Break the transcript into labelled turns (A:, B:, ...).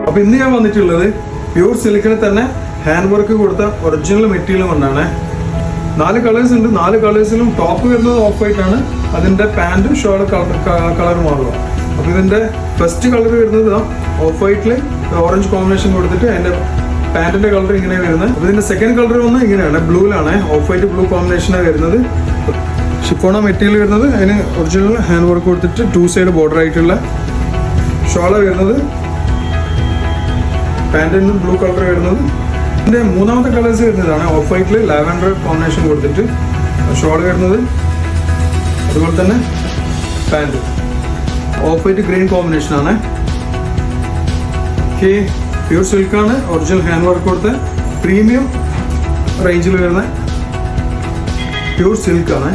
A: അപ്പോൾ ഇന്ന് ഞാൻ വന്നിട്ടുള്ളത് പ്യൂർ സിലിക്കണിൽ തന്നെ ഹാൻഡ് വർക്ക് കൊടുത്ത ഒറിജിനൽ മെറ്റീരിയൽ കൊണ്ടാണ്. 4 കളേഴ്സ് ഉണ്ട്. 4 കളേഴ്സിലും ടോപ്പ് വരുന്നത് ഓഫ് വൈറ്റ് ആണ്. അതിന്റെ പാന്റും ഷോൾ കളർ മാറുക. അപ്പോൾ ഇതിന്റെ ഫസ്റ്റ് കളർ വരുന്നത് ഓഫ് വൈറ്റിൽ ഓറഞ്ച് കോമ്പിനേഷൻ കൊടുത്തിട്ട് അതിന്റെ പാന്റിന്റെ കളർ ഇങ്ങനെ വരുന്നത്. അപ്പോൾ ഇതിന്റെ സെക്കൻഡ് കളർ വന്ന് ഇങ്ങനെയാണ്, ബ്ലൂയിലാണ്. ഓഫ് വൈറ്റ് ബ്ലൂ കോമ്പിനേഷനാണ് വരുന്നത്. ഷിഫോണ മെറ്റീരിയൽ വരുന്നത്. അതിന് ഒറിജിനൽ ഹാൻഡ് വർക്ക് കൊടുത്തിട്ട് 2 സൈഡ് ബോർഡർ ആയിട്ടുള്ള ഷോള വരുന്നത്. പാന്റിന് ബ്ലൂ കളർ വരുന്നത്. ഇതിന്റെ മൂന്നാമത്തെ കളേഴ്സ് വരുന്നതാണ് ഓഫ് വൈറ്റിൽ ലാവൻഡർ കോമ്പിനേഷൻ കൊടുത്തിട്ട് ഷോൾ വരുന്നത്. അതുപോലെ തന്നെ pant off white green combination ആണ്. പ്യൂർ സിൽക്കാണ്, ഒറിജിനൽ ഹാൻഡ് വർക്ക് കൊടുത്ത് പ്രീമിയം റേഞ്ചിൽ വരുന്ന പ്യൂർ സിൽക്കാണ്.